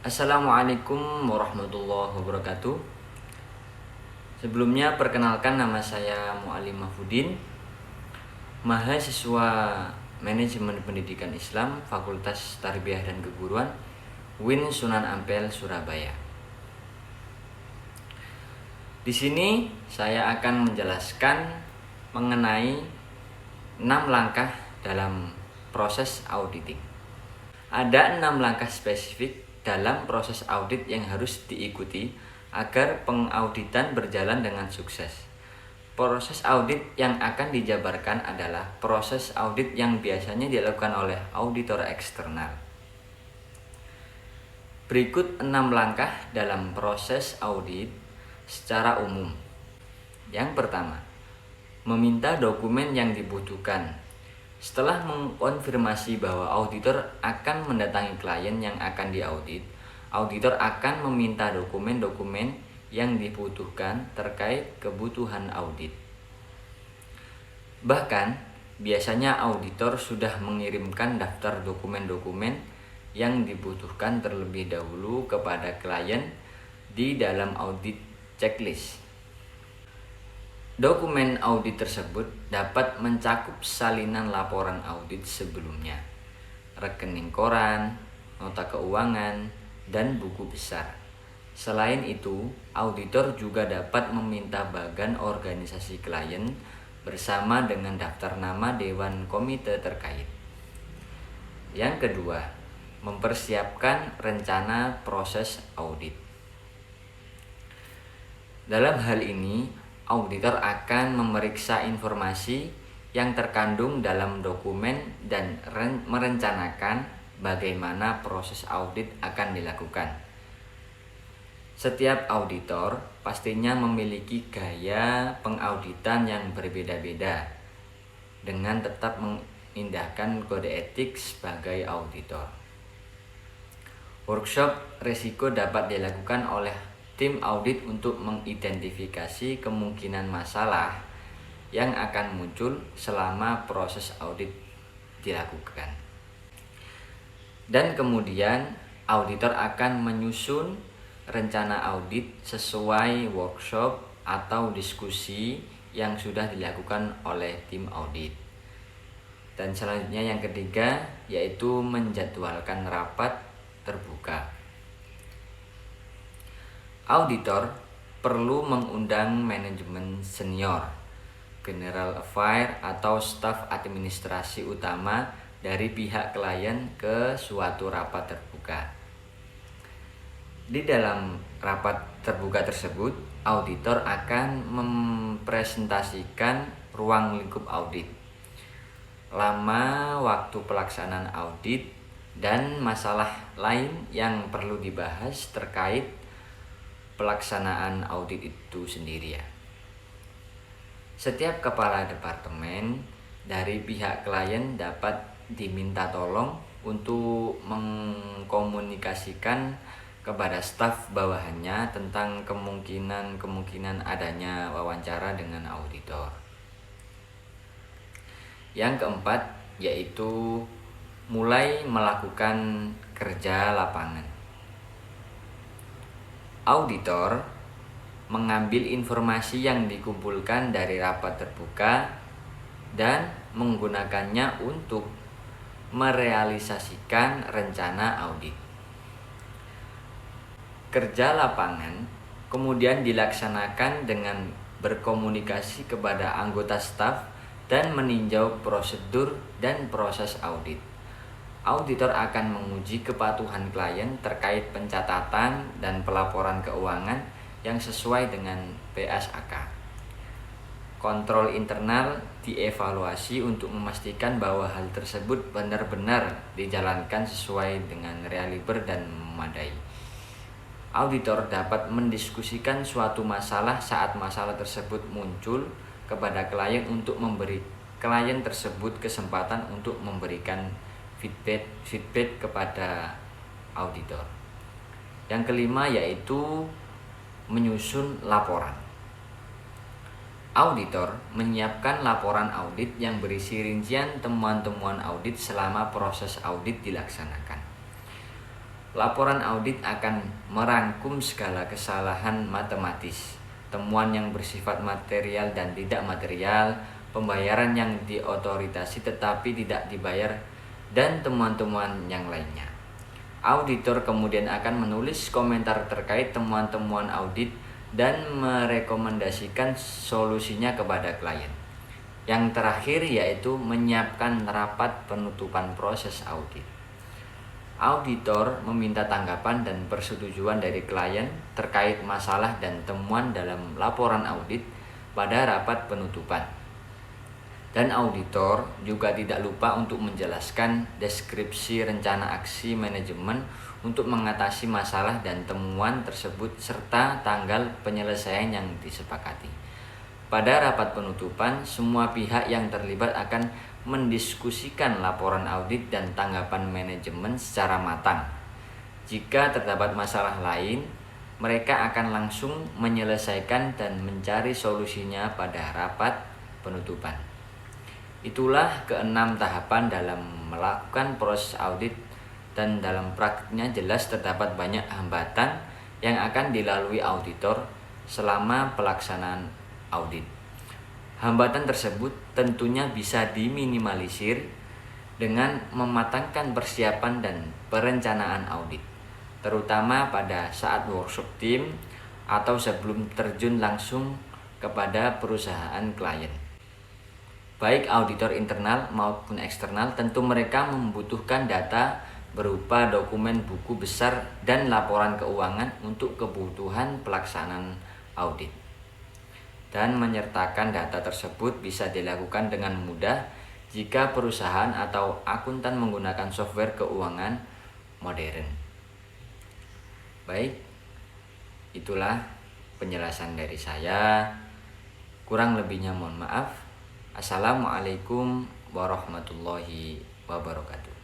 Assalamualaikum warahmatullahi wabarakatuh. Sebelumnya perkenalkan, nama saya Mu'alim Mahfudin, mahasiswa Manajemen Pendidikan Islam Fakultas Tarbiyah dan Keguruan UIN Sunan Ampel, Surabaya. Di sini saya akan menjelaskan mengenai 6 langkah dalam proses auditing. Ada 6 langkah spesifik dalam proses audit yang harus diikuti agar pengauditan berjalan dengan sukses. Proses audit yang akan dijabarkan adalah proses audit yang biasanya dilakukan oleh auditor eksternal. Berikut 6 langkah dalam proses audit secara umum. Yang pertama, meminta dokumen yang dibutuhkan. Setelah mengkonfirmasi bahwa auditor akan mendatangi klien yang akan diaudit, auditor akan meminta dokumen-dokumen yang dibutuhkan terkait kebutuhan audit. Bahkan, biasanya auditor sudah mengirimkan daftar dokumen-dokumen yang dibutuhkan terlebih dahulu kepada klien di dalam audit checklist. Dokumen audit tersebut dapat mencakup salinan laporan audit sebelumnya, rekening koran, nota keuangan, dan buku besar. Selain itu, auditor juga dapat meminta bagan organisasi klien bersama dengan daftar nama dewan komite terkait. Yang kedua, mempersiapkan rencana proses audit. Dalam hal ini, auditor akan memeriksa informasi yang terkandung dalam dokumen dan merencanakan bagaimana proses audit akan dilakukan. Setiap auditor pastinya memiliki gaya pengauditan yang berbeda-beda dengan tetap mengindahkan kode etik sebagai auditor. Workshop risiko dapat dilakukan oleh tim audit untuk mengidentifikasi kemungkinan masalah yang akan muncul selama proses audit dilakukan. Dan kemudian auditor akan menyusun rencana audit sesuai workshop atau diskusi yang sudah dilakukan oleh tim audit. Dan selanjutnya yang ketiga, yaitu menjadwalkan rapat terbuka. Auditor perlu mengundang manajemen senior, general affair atau staf administrasi utama dari pihak klien ke suatu rapat terbuka. Di dalam rapat terbuka tersebut, auditor akan mempresentasikan ruang lingkup audit, lama waktu pelaksanaan audit, dan masalah lain yang perlu dibahas terkait pelaksanaan audit itu sendiri ya. Setiap kepala departemen dari pihak klien dapat diminta tolong untuk mengkomunikasikan kepada staf bawahannya tentang kemungkinan adanya wawancara dengan auditor. Yang keempat, yaitu mulai melakukan kerja lapangan. Auditor mengambil informasi yang dikumpulkan dari rapat terbuka dan menggunakannya untuk merealisasikan rencana audit. Kerja lapangan kemudian dilaksanakan dengan berkomunikasi kepada anggota staf dan meninjau prosedur dan proses audit. Auditor akan menguji kepatuhan klien terkait pencatatan dan pelaporan keuangan yang sesuai dengan PSAK. Kontrol internal dievaluasi untuk memastikan bahwa hal tersebut benar-benar dijalankan sesuai dengan realiber dan memadai. Auditor dapat mendiskusikan suatu masalah saat masalah tersebut muncul kepada klien untuk memberi klien tersebut kesempatan untuk memberikan feedback kepada auditor. Yang kelima, yaitu menyusun laporan. Auditor menyiapkan laporan audit yang berisi rincian temuan-temuan audit selama proses audit dilaksanakan. Laporan audit akan merangkum segala kesalahan matematis, temuan yang bersifat material dan tidak material, pembayaran yang diotorisasi tetapi tidak dibayar, dan temuan-temuan yang lainnya. Auditor kemudian akan menulis komentar terkait temuan-temuan audit dan merekomendasikan solusinya kepada klien. Yang terakhir yaitu menyiapkan rapat penutupan proses audit. Auditor meminta tanggapan dan persetujuan dari klien terkait masalah dan temuan dalam laporan audit pada rapat penutupan. Dan auditor juga tidak lupa untuk menjelaskan deskripsi rencana aksi manajemen untuk mengatasi masalah dan temuan tersebut serta tanggal penyelesaian yang disepakati. Pada rapat penutupan, semua pihak yang terlibat akan mendiskusikan laporan audit dan tanggapan manajemen secara matang. Jika terdapat masalah lain, mereka akan langsung menyelesaikan dan mencari solusinya pada rapat penutupan. Itulah keenam tahapan dalam melakukan proses audit, dan dalam praktiknya jelas terdapat banyak hambatan yang akan dilalui auditor selama pelaksanaan audit. Hambatan tersebut tentunya bisa diminimalisir dengan mematangkan persiapan dan perencanaan audit, terutama pada saat workshop tim atau sebelum terjun langsung kepada perusahaan klien. Baik auditor internal maupun eksternal, tentu mereka membutuhkan data berupa dokumen buku besar dan laporan keuangan untuk kebutuhan pelaksanaan audit. Dan menyertakan data tersebut bisa dilakukan dengan mudah jika perusahaan atau akuntan menggunakan software keuangan modern. Baik, itulah penjelasan dari saya. Kurang lebihnya mohon maaf. Assalamualaikum warahmatullahi wabarakatuh.